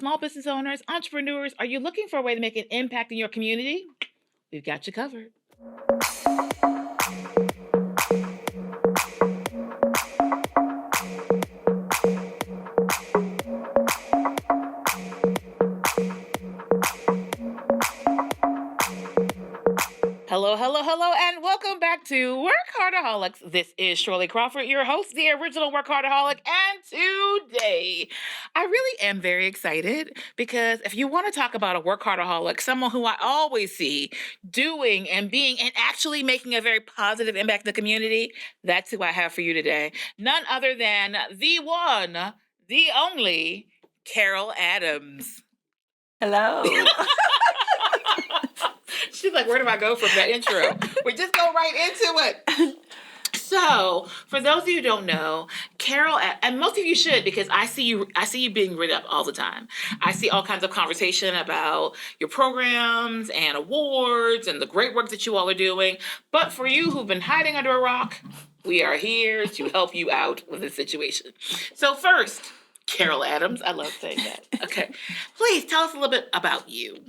Small business owners, entrepreneurs, are you looking for a way to make an impact in your community? We've got you covered. Hello, hello, hello, and welcome back to WorkHARDAholics. This is Shirley Crawford, your host, the original WorkHARDAholic, and today I really am very excited because if you want to talk about a WorkHARDAholic, someone who I always see doing and being and actually making a very positive impact in the community, that's who I have for you today. None other than the one, the only, Carol Adams. Hello. She's like, where do I go from that intro? We just go right into it. So, for those of you who don't know, Carol, and most of you should, because I see you being written up all the time. I see all kinds of conversation about your programs and awards and the great work that you all are doing. But for you who've been hiding under a rock, we are here to help you out with this situation. So first, Carol Adams, I love saying that. Okay, please tell us a little bit about you.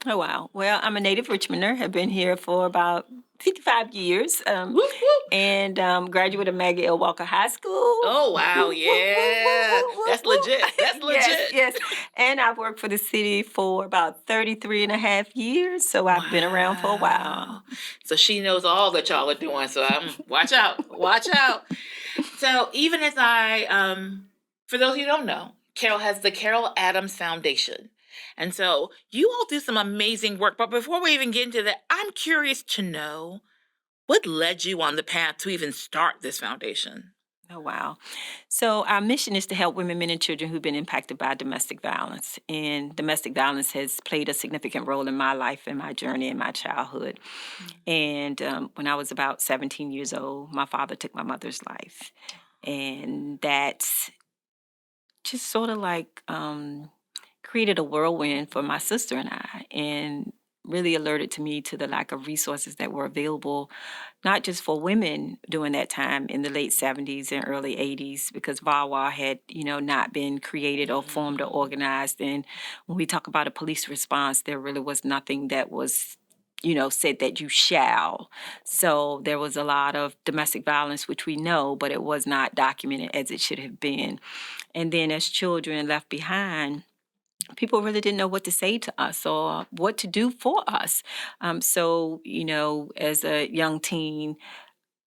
Oh, wow. Well, I'm a native Richmonder. I've been here for about 55 years. Whoop, whoop. And graduate of Maggie L. Walker High School. Oh, wow. Yeah. That's legit. That's legit. Yes. And I've worked for the city for about 33 and a half years. So I've been around for a while. So she knows all that y'all are doing. So watch out. Watch out. So even as for those of you who don't know, Carol has the Carol Adams Foundation. And so you all do some amazing work. But before we even get into that, I'm curious to know what led you on the path to even start this foundation? Oh, wow. So our mission is to help women, men, and children who've been impacted by domestic violence. And domestic violence has played a significant role in my life and my journey and my childhood. And when I was about 17 years old, my father took my mother's life. And that's just sort of like created a whirlwind for my sister and I, and really alerted to me to the lack of resources that were available, not just for women during that time in the late 70s and early 80s, because VAWA had, not been created or formed or organized. And when we talk about a police response, there really was nothing that was said that you shall. So there was a lot of domestic violence, which we know, but it was not documented as it should have been. And then as children left behind, people really didn't know what to say to us or what to do for us. So, as a young teen,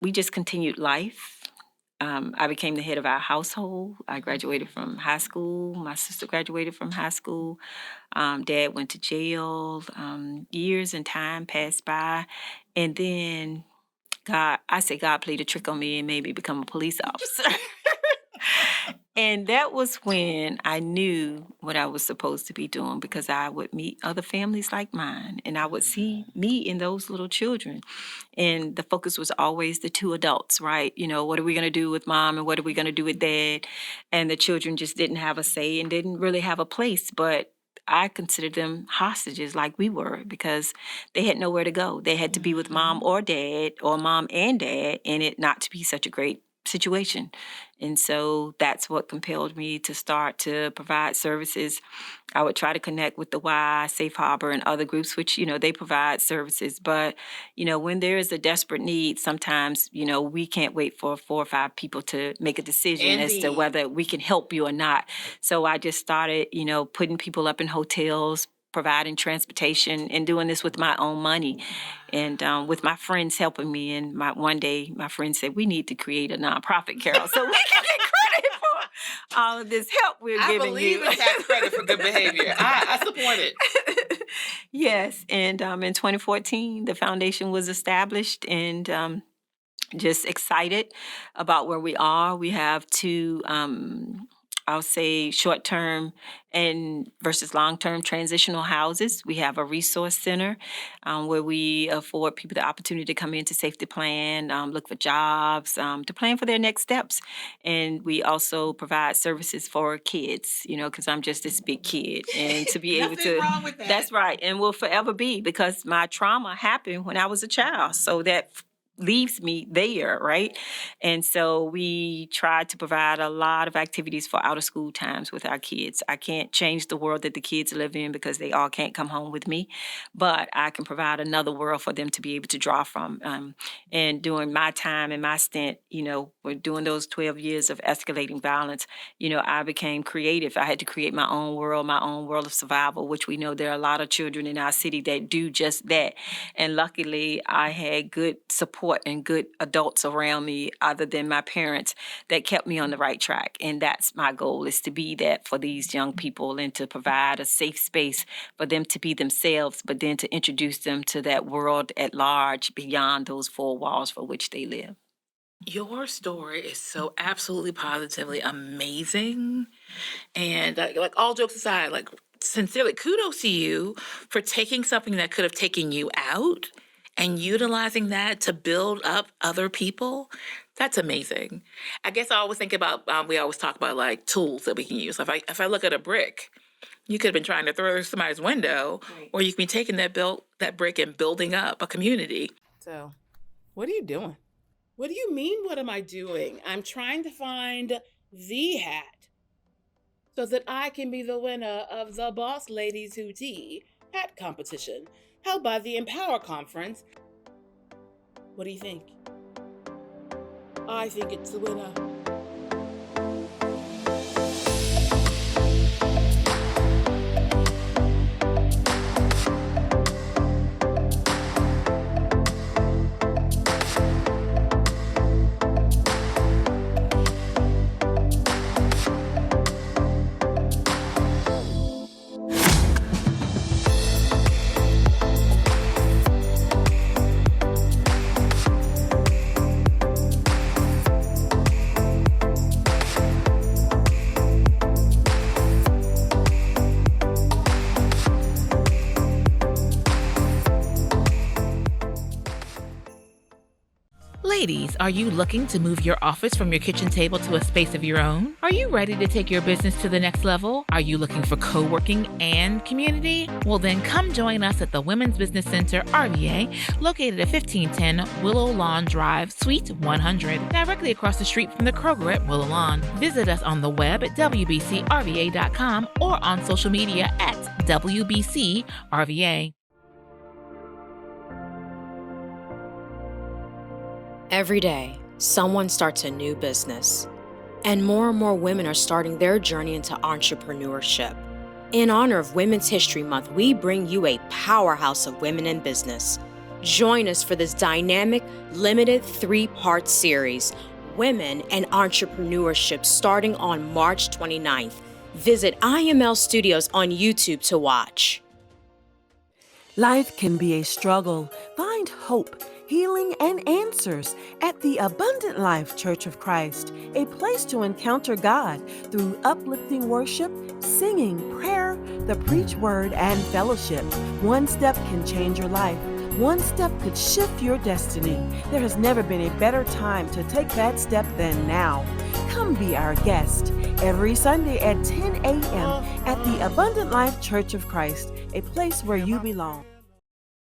we just continued life. I became the head of our household. I graduated from high school. My sister graduated from high school. Dad went to jail. Years and time passed by. And then God played a trick on me and made me become a police officer. And that was when I knew what I was supposed to be doing, because I would meet other families like mine and I would see me in those little children. And the focus was always the two adults, right? What are we going to do with mom and what are we going to do with dad? And the children just didn't have a say and didn't really have a place. But I considered them hostages like we were, because they had nowhere to go. They had to be with mom or dad, or mom and dad, and it not to be such a great situation. And so that's what compelled me to start to provide services. I would try to connect with the Y, Safe Harbor, and other groups, which, they provide services. But, when there is a desperate need, sometimes, we can't wait for 4 or 5 people to make a decision as to whether we can help you or not. So I just started, putting people up in hotels, providing transportation, and doing this with my own money, and with my friends helping me. And one day, my friend said, "We need to create a nonprofit, Carol, so we can get credit for all of this help we're giving you." I believe in tax credit for good behavior. I support it. Yes, and in 2014, the foundation was established, and just excited about where we are. We have 2. I'll say short-term and versus long-term transitional houses. We have a resource center where we afford people the opportunity to come in to safety plan, look for jobs, to plan for their next steps. And we also provide services for kids, because I'm just this big kid. And to be able to... wrong with that. That's right. And will forever be, because my trauma happened when I was a child. So that leaves me there, right? And so we try to provide a lot of activities for out of school times with our kids. I can't change the world that the kids live in because they all can't come home with me, but I can provide another world for them to be able to draw from. And during my time and my stint, we're doing those 12 years of escalating violence, I became creative. I had to create my own world of survival, which we know there are a lot of children in our city that do just that. And luckily, I had good support and good adults around me other than my parents that kept me on the right track. And that's my goal, is to be that for these young people and to provide a safe space for them to be themselves, but then to introduce them to that world at large beyond those four walls for which they live. Your story is so absolutely positively amazing. And like all jokes aside, like sincerely, kudos to you for taking something that could have taken you out and utilizing that to build up other people. That's amazing. I guess I always think about, we always talk about like tools that we can use. If I look at a brick, you could have been trying to throw somebody's window, Right. or you can be taking that brick and building up a community. So, what are you doing? What do you mean, what am I doing? I'm trying to find the hat so that I can be the winner of the Boss Ladies Who Tea hat competition held by the Empower Conference. What do you think? I think it's the winner. Ladies, are you looking to move your office from your kitchen table to a space of your own? Are you ready to take your business to the next level? Are you looking for co-working and community? Well, then come join us at the Women's Business Center, RVA, located at 1510 Willow Lawn Drive, Suite 100, directly across the street from the Kroger at Willow Lawn. Visit us on the web at wbcrva.com or on social media at WBCRVA. Every day, someone starts a new business, and more women are starting their journey into entrepreneurship. In honor of Women's History Month, we bring you a powerhouse of women in business. Join us for this dynamic, limited 3-part series, Women and Entrepreneurship, starting on March 29th. Visit IML Studios on YouTube to watch. Life can be a struggle. Find hope, healing, and answers at the Abundant Life Church of Christ, a place to encounter God through uplifting worship, singing, prayer, the preach word, and fellowship. One step can change your life. One step could shift your destiny. There has never been a better time to take that step than now. Come be our guest every Sunday at 10 a.m. at the Abundant Life Church of Christ, a place where you belong.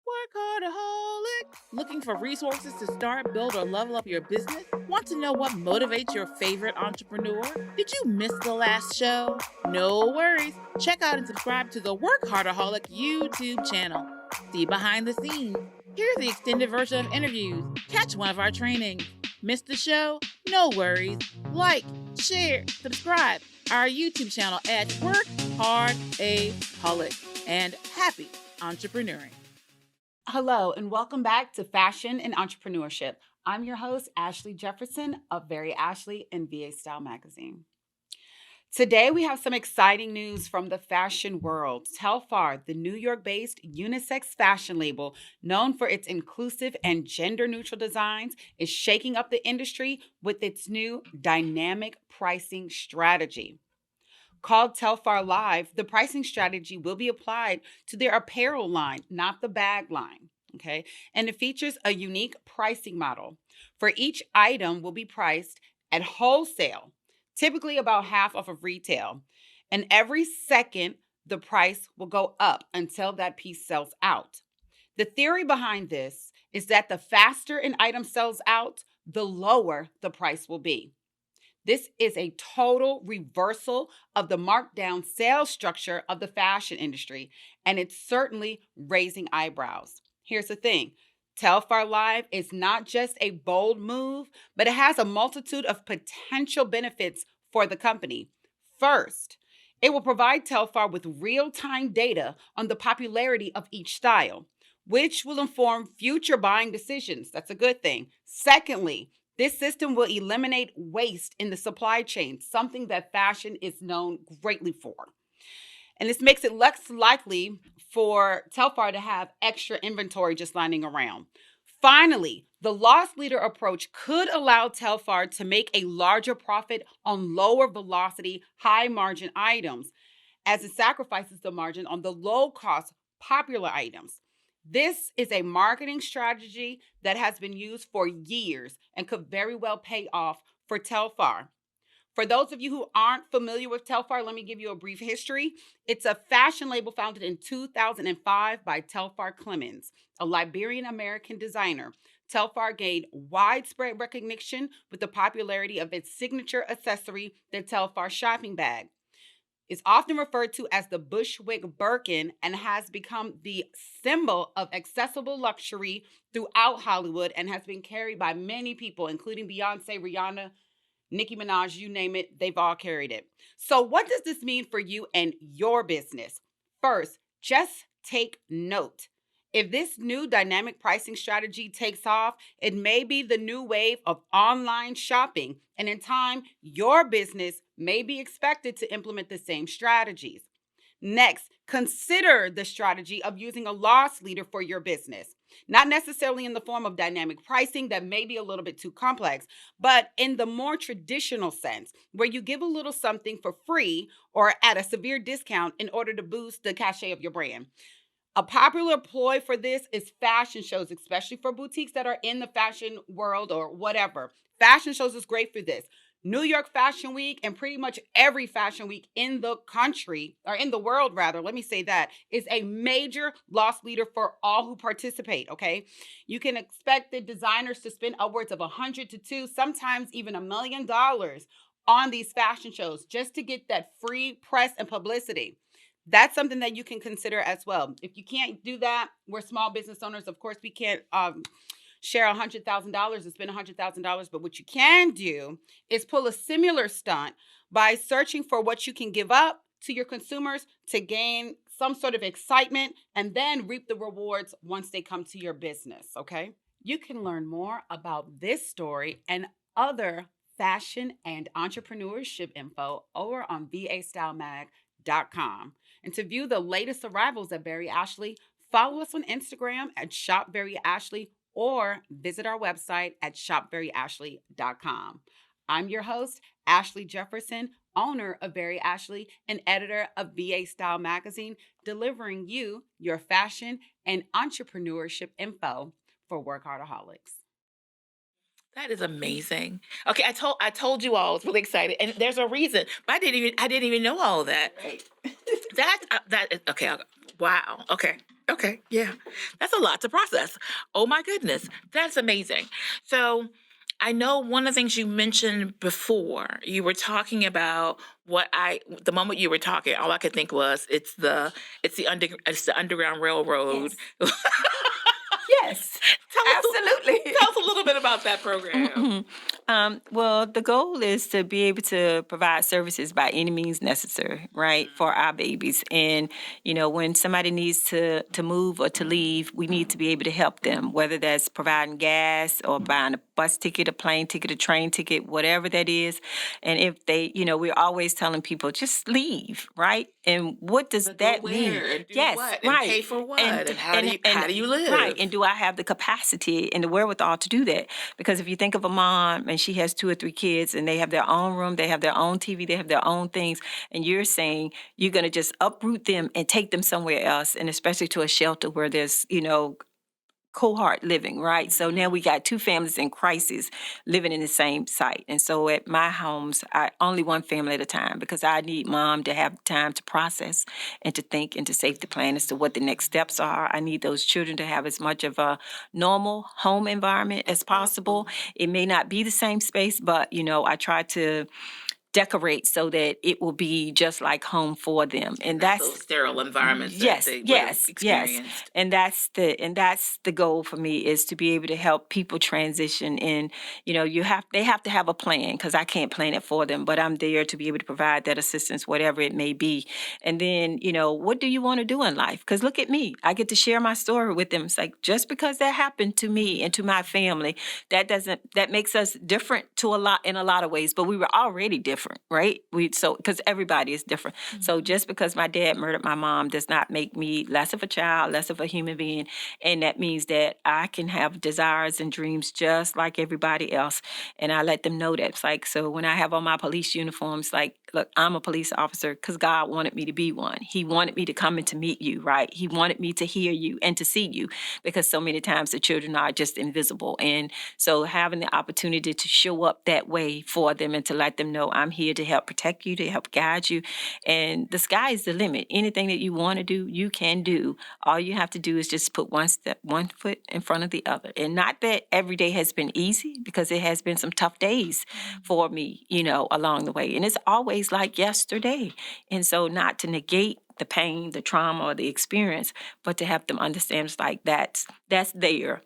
WorkHARDAholic! Looking for resources to start, build, or level up your business? Want to know what motivates your favorite entrepreneur? Did you miss the last show? No worries. Check out and subscribe to the WorkHARDAholic YouTube channel. See behind the scenes. Hear the extended version of interviews. Catch one of our trainings. Miss the show? No worries. Like, share, subscribe our YouTube channel at WorkHARDaholic. And happy entrepreneuring. Hello, and welcome back to Fashion and Entrepreneurship. I'm your host, Ashley Jefferson of Very Ashley and VA Style Magazine. Today, we have some exciting news from the fashion world. Telfar, the New York-based unisex fashion label known for its inclusive and gender-neutral designs, is shaking up the industry with its new dynamic pricing strategy. Called Telfar Live, the pricing strategy will be applied to their apparel line, not the bag line, okay? And it features a unique pricing model. For each item will be priced at wholesale, typically about half of retail. And every second, the price will go up until that piece sells out. The theory behind this is that the faster an item sells out, the lower the price will be. This is a total reversal of the markdown sales structure of the fashion industry, and it's certainly raising eyebrows. Here's the thing. Telfar Live is not just a bold move, but it has a multitude of potential benefits for the company. First, it will provide Telfar with real-time data on the popularity of each style, which will inform future buying decisions. That's a good thing. Secondly, this system will eliminate waste in the supply chain, something that fashion is known greatly for. And this makes it less likely for Telfar to have extra inventory just lying around. Finally, the loss leader approach could allow Telfar to make a larger profit on lower velocity, high margin items, as it sacrifices the margin on the low cost, popular items. This is a marketing strategy that has been used for years and could very well pay off for Telfar. For those of you who aren't familiar with Telfar, let me give you a brief history. It's a fashion label founded in 2005 by Telfar Clemens, a Liberian-American designer. Telfar gained widespread recognition with the popularity of its signature accessory, the Telfar shopping bag. Is often referred to as the Bushwick Birkin and has become the symbol of accessible luxury throughout Hollywood and has been carried by many people, including Beyonce, Rihanna, Nicki Minaj, you name it, they've all carried it. So what does this mean for you and your business? First, just take note. If this new dynamic pricing strategy takes off, it may be the new wave of online shopping. And in time, your business may be expected to implement the same strategies. Next, consider the strategy of using a loss leader for your business. Not necessarily in the form of dynamic pricing that may be a little bit too complex, but in the more traditional sense, where you give a little something for free or at a severe discount in order to boost the cachet of your brand. A popular ploy for this is fashion shows, especially for boutiques that are in the fashion world or whatever. Fashion shows is great for this. New York Fashion Week and pretty much every fashion week in the country, or in the world rather, let me say that, is a major loss leader for all who participate, okay? You can expect the designers to spend upwards of $100 to $200, sometimes even $1 million on these fashion shows just to get that free press and publicity. That's something that you can consider as well. If you can't do that, we're small business owners. Of course, we can't share $100,000 and spend $100,000. But what you can do is pull a similar stunt by searching for what you can give up to your consumers to gain some sort of excitement and then reap the rewards once they come to your business, okay? You can learn more about this story and other fashion and entrepreneurship info over on vastylemag.com. And to view the latest arrivals at Very Ashley, follow us on Instagram at shopveryashley or visit our website at shopveryashley.com. I'm your host, Ashley Jefferson, owner of Very Ashley and editor of VA Style Magazine, delivering you your fashion and entrepreneurship info for WorkHARDAholics. That is amazing. Okay, I told you all I was really excited, and there's a reason. But I didn't even know all of that. Right. That is okay. Wow. Okay. Yeah, that's a lot to process. Oh my goodness, that's amazing. So, I know one of the things you mentioned before. You were talking about the moment you were talking. All I could think was it's the Underground Railroad. Yes. Yes, absolutely. Tell us a little bit about that program. Well, the goal is to be able to provide services by any means necessary, right, for our babies. And, when somebody needs to move or to leave, we need to be able to help them, whether that's providing gas or buying a bus ticket, a plane ticket, a train ticket, whatever that is. And if they, we're always telling people, just leave, right? And what does that mean? And do Yes, what? right. And pay for what? And how do you live? Right. And do I have the capacity and the wherewithal to do that? Because if you think of a mom and she has 2 or 3 kids and they have their own room, they have their own TV, they have their own things, and you're saying you're going to just uproot them and take them somewhere else, and especially to a shelter where there's, cohort living, right? So now we got two families in crisis living in the same site. And so at my homes, I only one family at a time because I need mom to have time to process and to think and to safety plan as to what the next steps are. I need those children to have as much of a normal home environment as possible. It may not be the same space, but, I try to decorate so that it will be just like home for them. And Not that's those sterile environments that yes, they would have yes, yes. experienced. And that's the goal for me, is to be able to help people transition. And they have to have a plan, because I can't plan it for them, but I'm there to be able to provide that assistance, whatever it may be. And then, what do you want to do in life? Because look at me, I get to share my story with them. It's like, just because that happened to me and to my family, that makes us different in a lot of ways, but we were already different, right? Because everybody is different. So just because my dad murdered my mom does not make me less of a child, less of a human being. And that means that I can have desires and dreams just like everybody else. And I let them know that. It's like, so when I have on my police uniforms, like, look, I'm a police officer because God wanted me to be one. He wanted me to come and to meet you, right? He wanted me to hear you and to see you, because so many times the children are just invisible. And so having the opportunity to show up that way for them and to let them know I'm here to help protect you, to help guide you. And the sky is the limit. Anything that you want to do, you can do. All you have to do is just put one foot in front of the other. And not that every day has been easy, because it has been some tough days for me, along the way. And it's always like yesterday. And so not to negate the pain, the trauma, or the experience, but to help them understand it's like that's there.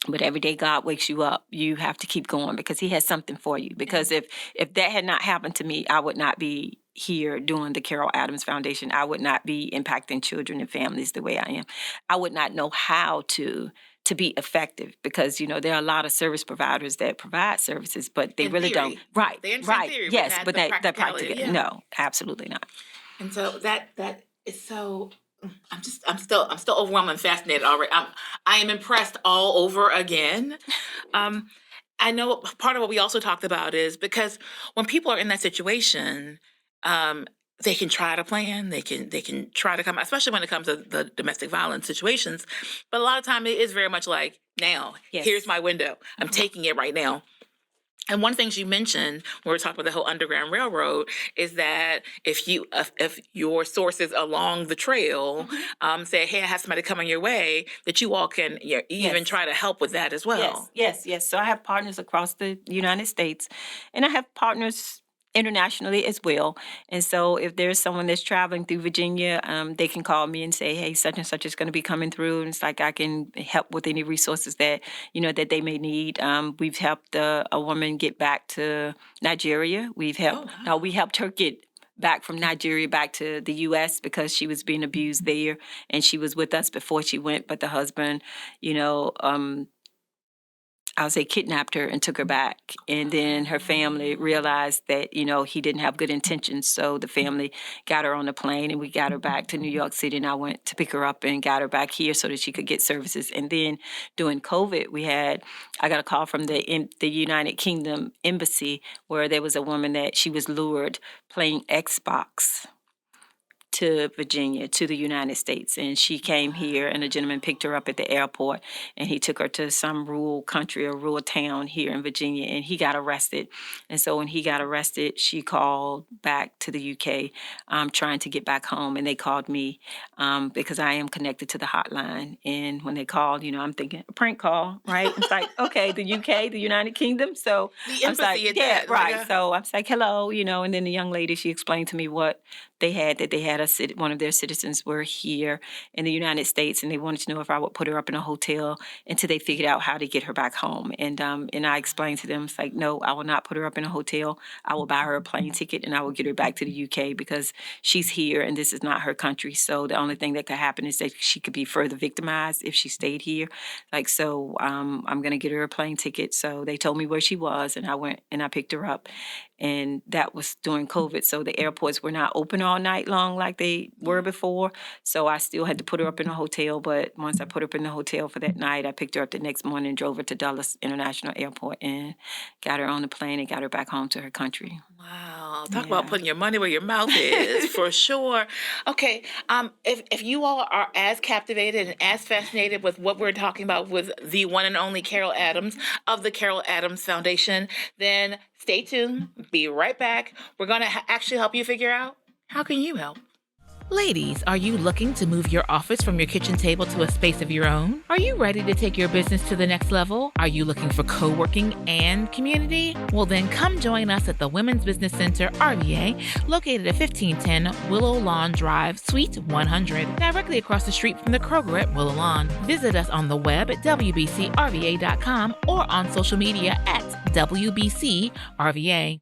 But every day God wakes you up, you have to keep going, because he has something for you. Because if that had not happened to me, I would not be here doing the Carol Adams Foundation. I would not be impacting children and families the way I am. I would not know how to be effective, because there are a lot of service providers that provide services, but they In really theory. don't. Right, They understand right. theory, but Yes, not but the that practicality, practical. yeah. No, absolutely not. And so that is so. I'm still overwhelmed and fascinated already. I am impressed all over again. I know part of what we also talked about is because when people are in that situation, they can try to plan, they can try to come, especially when it comes to the domestic violence situations. But a lot of time it is very much like, now, Yes. here's my window. I'm taking it right now. And one thing you mentioned when we were talking about the whole Underground Railroad is that if your sources along the trail say, hey, I have somebody coming your way, that you all can even try to help with that as well. Yes. So I have partners across the United States, and I have partners internationally as well. And so if there's someone that's traveling through Virginia, they can call me and say, hey, such and such is going to be coming through. And it's like, I can help with any resources that, that they may need. We've helped a woman get back to Nigeria. We helped her get back from Nigeria back to the U.S. because she was being abused there, and she was with us before she went. But the husband, I'll say kidnapped her and took her back. And then her family realized that, he didn't have good intentions. So the family got her on the plane, and we got her back to New York City. And I went to pick her up and got her back here so that she could get services. And then during COVID, I got a call from the United Kingdom embassy, where there was a woman that she was lured playing Xbox to Virginia, to the United States. And she came here, and a gentleman picked her up at the airport, and he took her to some rural country or rural town here in Virginia, and he got arrested. And so when he got arrested, she called back to the UK, trying to get back home. And they called me because I am connected to the hotline. And when they called, I'm thinking, a prank call, right? It's like, okay, the UK, the United Kingdom. So The I was like, empathy, yeah, right. So I was like, hello, and then the young lady, she explained to me what they had one of their citizens were here in the United States, and they wanted to know if I would put her up in a hotel until they figured out how to get her back home. And I explained to them, it's like, no, I will not put her up in a hotel. I will buy her a plane ticket, and I will get her back to the UK, because she's here and this is not her country. So the only thing that could happen is that she could be further victimized if she stayed here. I'm going to get her a plane ticket. So they told me where she was, and I went and I picked her up. And that was during COVID. So the airports were not open all night long like they were before. So I still had to put her up in a hotel. But once I put her up in the hotel for that night, I picked her up the next morning, drove her to Dulles International Airport, and got her on the plane and got her back home to her country. Wow. Wow, talk about Yeah. putting your money where your mouth is, for sure. Okay, if you all are as captivated and as fascinated with what we're talking about with the one and only Carol Adams of the Carol Adams Foundation, then stay tuned. Be right back. We're gonna actually help you figure out how can you help. Ladies, are you looking to move your office from your kitchen table to a space of your own? Are you ready to take your business to the next level? Are you looking for co-working and community? Well, then come join us at the Women's Business Center, RVA, located at 1510 Willow Lawn Drive, Suite 100, directly across the street from the Kroger at Willow Lawn. Visit us on the web at wbcrva.com or on social media at WBCRVA.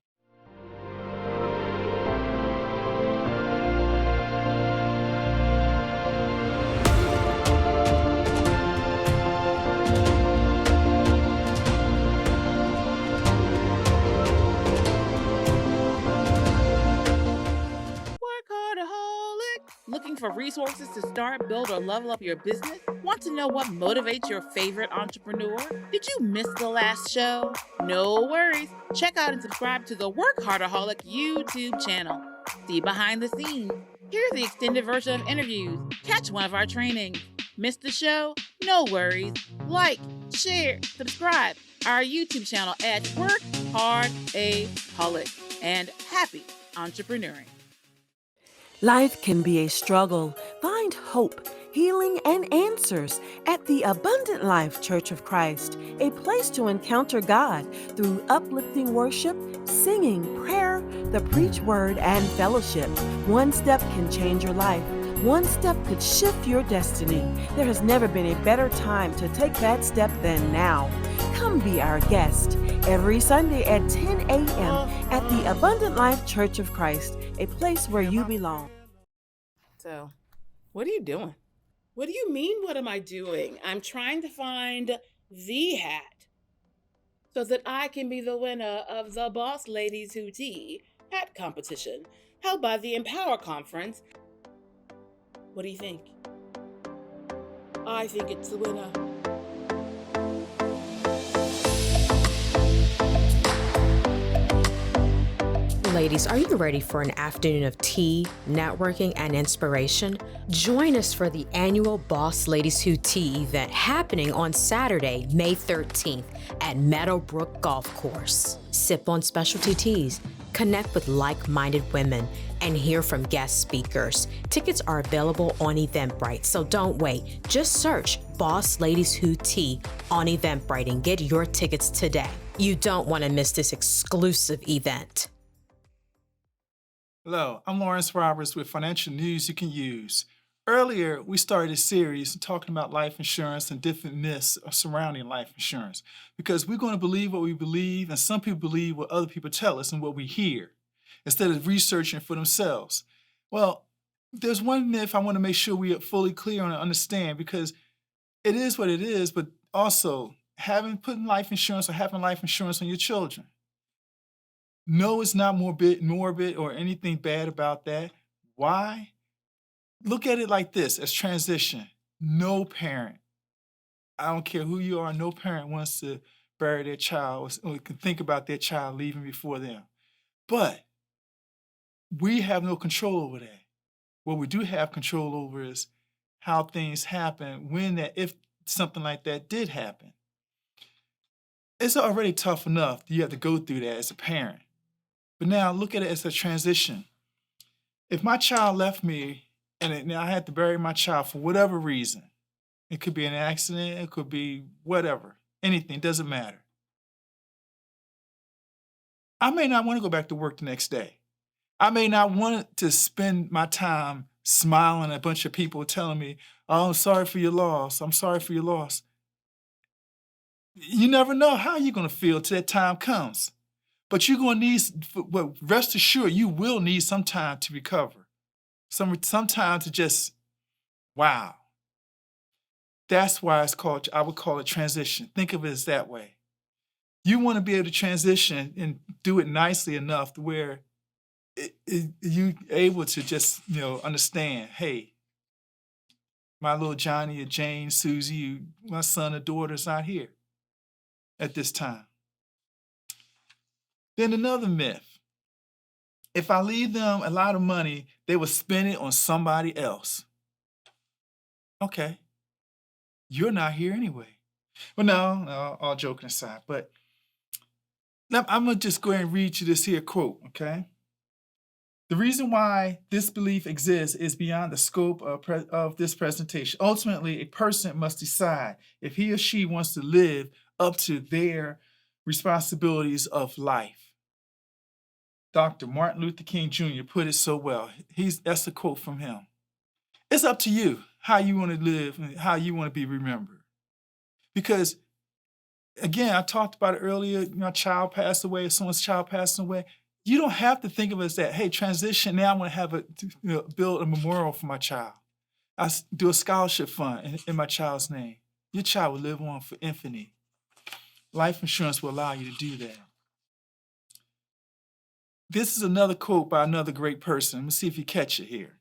WorkHARDAholic. Looking for resources to start, build, or level up your business? Want to know what motivates your favorite entrepreneur? Did you miss the last show? No worries. Check out and subscribe to the WorkHARDAholic YouTube channel. See behind the scenes. Hear the extended version of interviews. Catch one of our trainings. Miss the show? No worries. Like, share, subscribe our YouTube channel at WorkHARDaholic. And happy entrepreneuring. Life can be a struggle. Find hope, healing, and answers at the Abundant Life Church of Christ, a place to encounter God through uplifting worship, singing, prayer, the preach word, and fellowship. One step can change your life. One step could shift your destiny. There has never been a better time to take that step than now. Come be our guest every Sunday at 10 a.m. at the Abundant Life Church of Christ, a place where you belong. So, what are you doing? What do you mean, what am I doing? I'm trying to find the hat so that I can be the winner of the Boss Ladies Who Tea hat competition held by the Empower Conference. What do you think? I think it's the winner. Ladies, are you ready for an afternoon of tea, networking, and inspiration? Join us for the annual Boss Ladies Who Tea event happening on Saturday, May 13th at Meadowbrook Golf Course. Sip on specialty teas, connect with like-minded women, and hear from guest speakers. Tickets are available on Eventbrite, so don't wait. Just search Boss Ladies Who Tea on Eventbrite and get your tickets today. You don't want to miss this exclusive event. Hello, I'm Lawrence Roberts with Financial News You Can Use. Earlier, we started a series talking about life insurance and different myths surrounding life insurance because we're going to believe what we believe, and some people believe what other people tell us and what we hear instead of researching for themselves. Well, there's one myth I want to make sure we are fully clear on and understand because it is what it is, but also putting life insurance or having life insurance on your children. No, it's not morbid or anything bad about that. Why? Look at it like this, as transition. No parent, I don't care who you are, no parent wants to bury their child or can think about their child leaving before them. But we have no control over that. What we do have control over is how things happen if something like that did happen. It's already tough enough that you have to go through that as a parent. But now look at it as a transition. If my child left me and I had to bury my child for whatever reason, it could be an accident, it could be whatever, anything, doesn't matter. I may not want to go back to work the next day. I may not want to spend my time smiling at a bunch of people telling me, oh, I'm sorry for your loss, I'm sorry for your loss. You never know how you're going to feel till that time comes. But you're going to need, rest assured, you will need some time to recover. Some time to just, wow. That's why I would call it transition. Think of it as that way. You want to be able to transition and do it nicely enough to where you're able to just, understand, hey, my little Johnny or Jane, Susie, my son or daughter's not here at this time. Then another myth. If I leave them a lot of money, they will spend it on somebody else. Okay, you're not here anyway. Well, no, all joking aside, but I'm going to just go ahead and read you this here quote, okay? The reason why this belief exists is beyond the scope of this presentation. Ultimately, a person must decide if he or she wants to live up to their responsibilities of life. Dr. Martin Luther King Jr. put it so well. That's a quote from him. It's up to you how you want to live and how you want to be remembered. Because, again, I talked about it earlier, a child passed away, someone's child passed away. You don't have to think of it as that, hey, transition, now I want to have build a memorial for my child. Do a scholarship fund in my child's name. Your child will live on for infinity. Life insurance will allow you to do that. This is another quote by another great person. Let me see if you catch it here.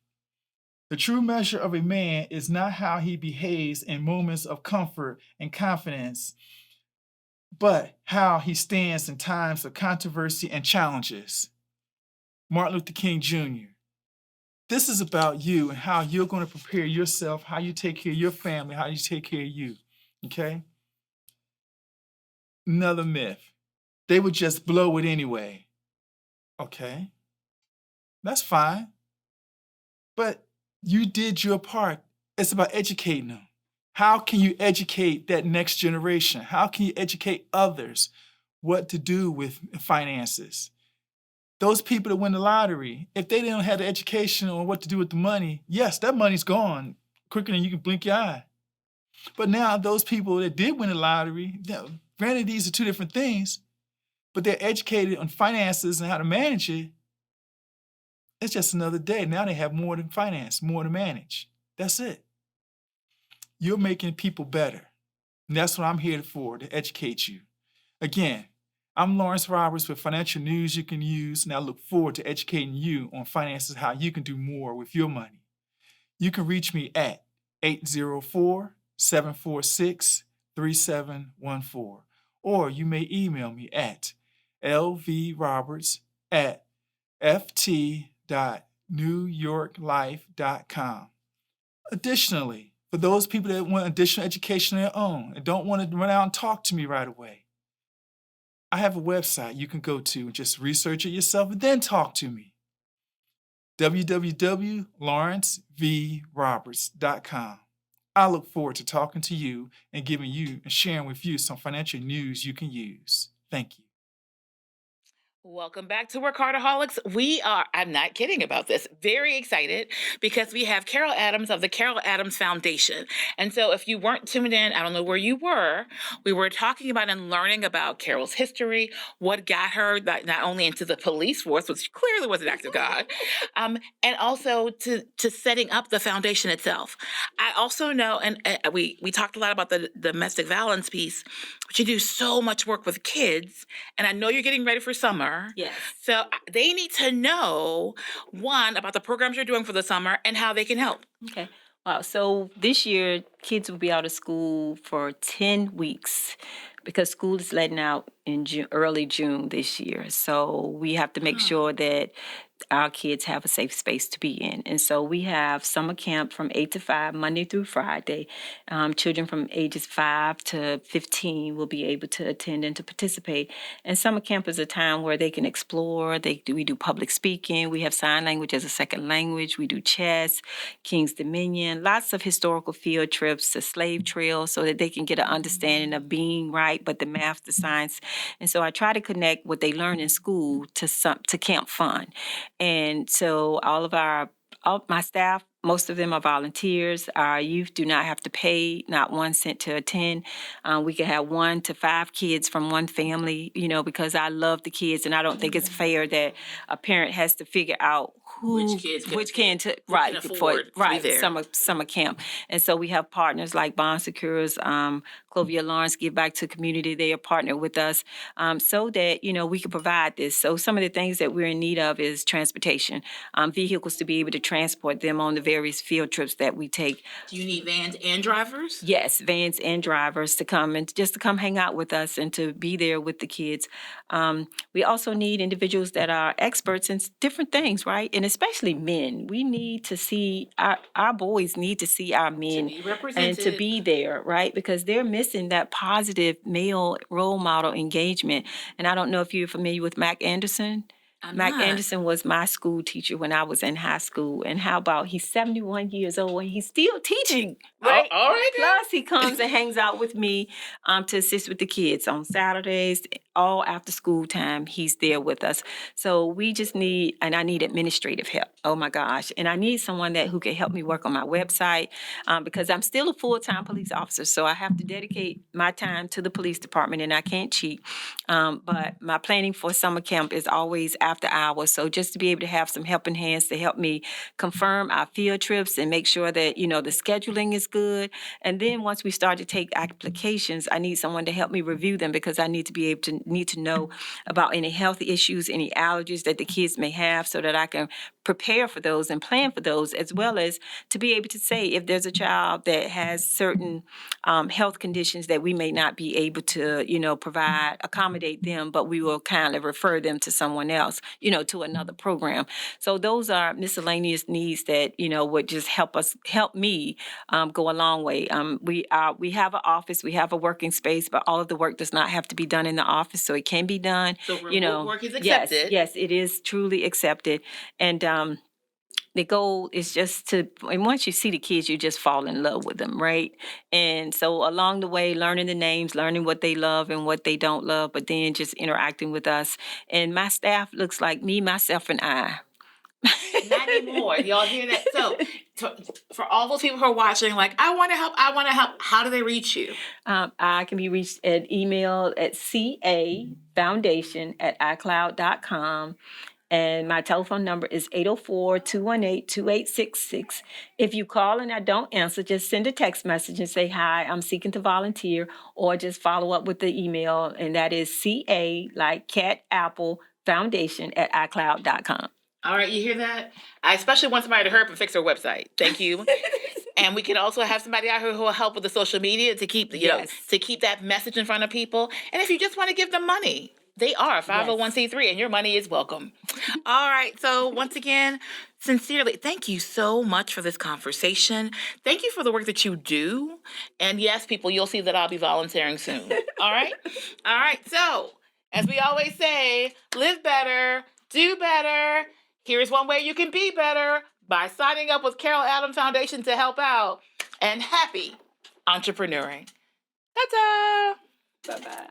The true measure of a man is not how he behaves in moments of comfort and confidence, but how he stands in times of controversy and challenges. Martin Luther King Jr. This is about you and how you're going to prepare yourself, how you take care of your family, how you take care of you, okay? Another myth. They would just blow it anyway. Okay, that's fine. But you did your part. It's about educating them. How can you educate that next generation? How can you educate others what to do with finances? Those people that win the lottery, if they didn't have the education on what to do with the money, yes, that money's gone quicker than you can blink your eye. But now those people that did win the lottery, granted these are two different things, but they're educated on finances and how to manage it. It's just another day. Now they have more than finance, more to manage. That's it. You're making people better. And that's what I'm here for, to educate you. Again, I'm Lawrence Roberts with financial news you can use, and I look forward to educating you on finances, how you can do more with your money. You can reach me at 804-746-3714, or you may email me at lvroberts@ft.newyorklife.com. Additionally, for those people that want additional education of their own and don't want to run out and talk to me right away, I have a website you can go to and just research it yourself and then talk to me. www.lawrencevroberts.com. I look forward to talking to you and giving you and sharing with you some financial news you can use. Thank you. Welcome back to WorkHARDAholics. We are, I'm not kidding about this, very excited because we have Carol Adams of the Carol Adams Foundation. And so if you weren't tuned in, I don't know where you were, we were talking about and learning about Carol's history, what got her not only into the police force, which clearly was an act of God, and also to setting up the foundation itself. I also know, and we talked a lot about the domestic violence piece, but you do so much work with kids, and I know you're getting ready for summer. Yes. So they need to know, one, about the programs you're doing for the summer and how they can help. Okay. Wow. So this year, kids will be out of school for 10 weeks because school is letting out in early June this year. So we have to make sure that our kids have a safe space to be in. And so we have summer camp from 8 to 5, Monday through Friday. Children from ages 5 to 15 will be able to attend and to participate. And summer camp is a time where they can explore. We do public speaking. We have sign language as a second language. We do chess, King's Dominion, lots of historical field trips, the slave trail, so that they can get an understanding of being right, but the math, the science. And so I try to connect what they learn in school to camp fun. And so all my staff, most of them are volunteers. Our youth do not have to pay not 1 cent to attend. We can have 1 to 5 kids from one family, because I love the kids and I don't think it's fair that a parent has to figure out Which kids can right afford to be there. summer camp. And so we have partners like Bond Secures, Clovia Lawrence Give Back to Community. They are partnered with us so that we can provide this. So some of the things that we're in need of is transportation, vehicles to be able to transport them on the various field trips that we take. Do you need vans and drivers? Yes, vans and drivers to come and just to come hang out with us and to be there with the kids. We also need individuals that are experts in different things, right? And especially men. We need to see our boys need to see our men To be represented. and to be there, right? Because they're missing that positive male role model engagement. And I don't know if you're familiar with Mac Anderson. Mac Anderson was my school teacher when I was in high school. And how about he's 71 years old and he's still teaching, right? All right. Plus, he comes and hangs out with me to assist with the kids on Saturdays, all after school time. He's there with us. So we just need, and I need administrative help. Oh my gosh. And I need someone who can help me work on my website because I'm still a full-time police officer. So I have to dedicate my time to the police department and I can't cheat. But my planning for summer camp is always after hours. So just to be able to have some helping hands to help me confirm our field trips and make sure that, the scheduling is good. And then once we start to take applications, I need someone to help me review them because I need to know about any health issues, any allergies that the kids may have so that I can prepare for those and plan for those, as well as to be able to say if there's a child that has certain health conditions that we may not be able to, accommodate them, but we will kind of refer them to someone else, to another program. So those are miscellaneous needs that, would just help me go a long way. We have an office, we have a working space, but all of the work does not have to be done in the office, so it can be done. So remote work is accepted. Yes, it is truly accepted. And the goal is just and once you see the kids, you just fall in love with them, right? And so along the way, learning the names, learning what they love and what they don't love, but then just interacting with us. And my staff looks like me, myself, and I. Not anymore. Y'all hear that? So for all those people who are watching, like, I want to help, how do they reach you? I can be reached at email at cafoundation@icloud.com. And my telephone number is 804-218-2866. If you call and I don't answer, just send a text message and say, hi, I'm seeking to volunteer, or just follow up with the email. And that is CA, like cat, apple, foundation@icloud.com. All right, you hear that? I especially want somebody to hurry up and fix her website. Thank you. And we can also have somebody out here who will help with the social media to keep, to keep that message in front of people. And if you just want to give them money, they are a 501c3 and your money is welcome. All right. So once again, sincerely, thank you so much for this conversation. Thank you for the work that you do. And yes, people, you'll see that I'll be volunteering soon. All right. All right. So as we always say, live better, do better. Here's one way you can be better by signing up with Carol Adams Foundation to help out. And happy entrepreneuring. Ta-ta. Bye-bye.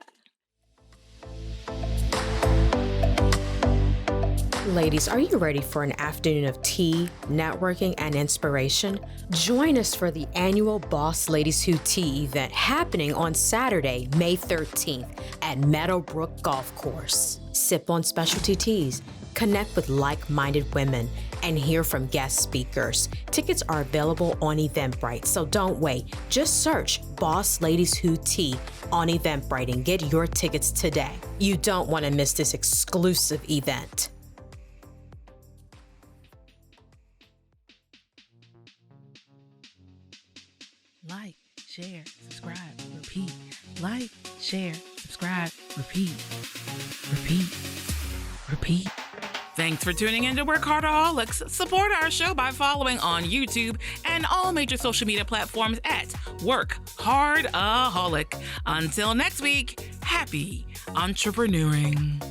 Ladies, are you ready for an afternoon of tea, networking, and inspiration? Join us for the annual Boss Ladies Who Tea event happening on Saturday, May 13th at Meadowbrook Golf Course. Sip on specialty teas, connect with like-minded women, and hear from guest speakers. Tickets are available on Eventbrite, so don't wait. Just search Boss Ladies Who Tea on Eventbrite and get your tickets today. You don't want to miss this exclusive event. Like, share, subscribe, repeat. Like, share, subscribe, repeat. Repeat. Repeat. Thanks for tuning in to WorkHARDAholics. Support our show by following on YouTube and all major social media platforms at WorkHARDAholic. Until next week, happy entrepreneuring.